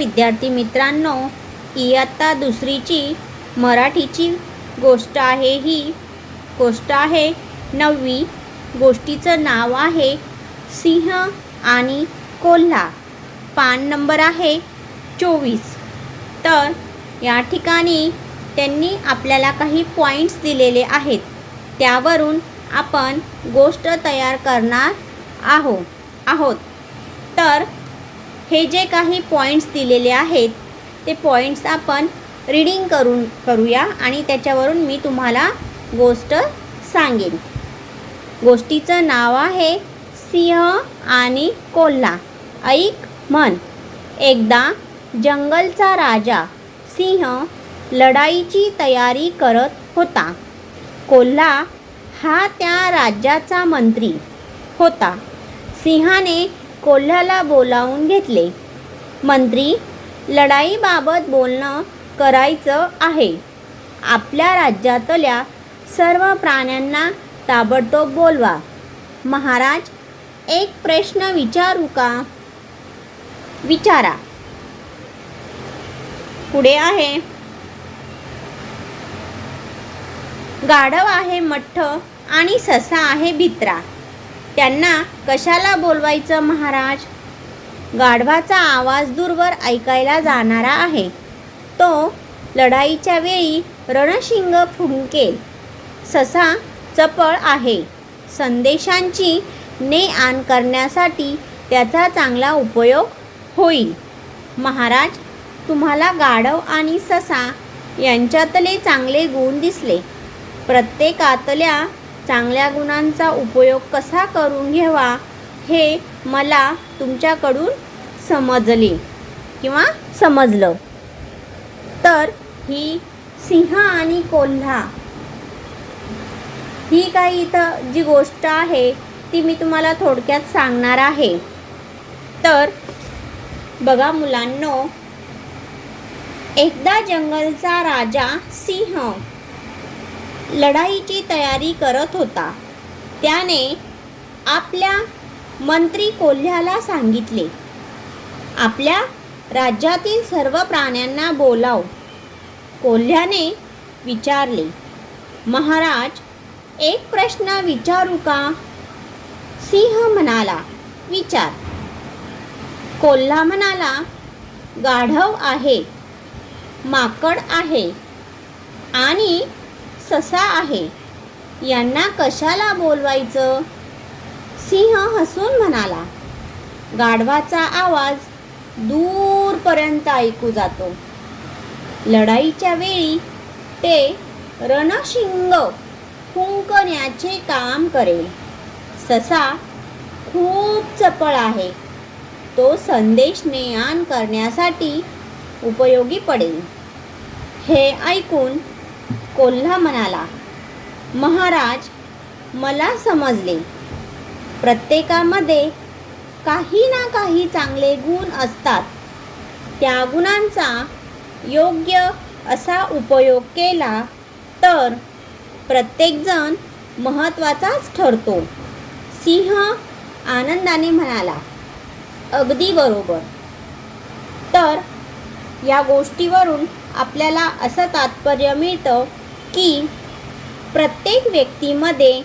विद्यार्थी मित्रांनो, इयत्ता दुसरीची मराठीची गोष्ट आहे. ही गोष्ट आहे 9वी. गोष्टीचं नाव आहे सिंह आणि कोल्हा. पान नंबर आहे 24. तर या ठिकाणी त्यांनी आपल्याला काही पॉईंट्स दिलेले आहेत, त्यावरून आपण गोष्ट तयार करणार आहोत. तर हे जे काही पॉईंट्स दिलेले आहेत ते पॉईंट्स आपण रीडिंग करूया आणि त्याच्यावरून मी तुम्हाला गोष्ट सांगेन. गोष्टीचं नाव आहे सिंह आणि कोल्हा. ऐक म्हण. एकदा जंगलचा राजा सिंह लढाईची तयारी करत होता. कोल्हा हा त्या राज्याचा मंत्री होता. सिंहाने कोल्ह्याला बोलावून घेतले. मंत्री, लढाईबाबत बोलणं करायचं आहे. आपल्या राज्यातल्या सर्व प्राण्यांना ताबडतोब बोलवा. महाराज, एक प्रश्न विचारू का? विचारा. पुढे आहे, गाढव आहे मठ्ठ आणि ससा आहे भित्रा. त्यांना कशाला बोलवायचं महाराज? गाढवाचा आवाज दूरवर ऐकायला जाणारा आहे. तो लढाईच्या वेळी रणशिंग फुंकेल. ससा चपळ आहे. संदेशांची ने-आण करण्यासाठी त्याचा चांगला उपयोग होईल. महाराज, तुम्हाला गाढव आणि ससा यांच्यातले चांगले गुण दिसले. प्रत्येकातल्या चांगल्या गुणांचा उपयोग कसा करून घ्यावा हे मला तुमच्याकडून समजलं. तर ही सिंह आणि कोल्हा ही काही इथं जी गोष्ट आहे ती मी तुम्हाला थोडक्यात सांगणार आहे. तर बघा मुलांनो, एकदा जंगलचा राजा सिंह लढाईची तयारी करत होता. त्याने आपल्या मंत्री कोल्ह्याला सांगितले, आपल्या राज्यातील सर्व प्राण्यांना बोलाव. कोल्ह्याने विचारले, महाराज, एक प्रश्न विचारू का? सिंह म्हणाला, विचार. कोल्हा म्हणाला, गाढव आहे, माकड आहे आणि ससा आहे. यांना कशाला बोलवायचं? सिंह हसून म्हणाला, गाढवाचा आवाज दूरपर्यंत ऐकू जातो. लढाईच्या वेळी ते रणशिंग फुंकण्याचे काम करेल. ससा खूप चपळ आहे. तो संदेश ने-आण करण्यासाठी उपयोगी पडेल. हे ऐकून कोल्हा म्हणाला, महाराज, मला समजले. प्रत्येकामध्ये काही ना काही चांगले गुण असतात. त्या गुणांचा योग्य असा उपयोग केला तर प्रत्येकजण महत्त्वाचाच ठरतो. सिंह आनंदाने म्हणाला, अगदी बरोबर. तर या गोष्टीवरून आपल्याला असं तात्पर्य मिळतं की प्रत्येक व्यक्तीमध्ये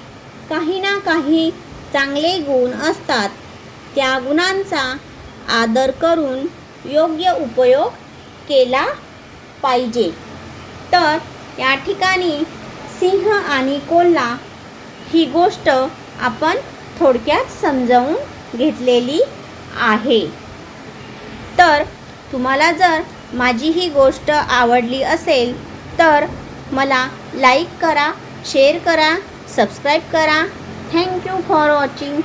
काही ना काही चांगले गुण असतात. त्या गुणांचा आदर करून योग्य उपयोग केला पाहिजे. तर या ठिकाणी सिंह आणि कोल्हा ही गोष्ट आपण थोडक्यात समजावून घेतलेली आहे. तर तुम्हाला जर माझी ही गोष्ट आवडली असेल तर मला लाईक करा, शेअर करा, सबस्क्राईब करा. Thank you for watching.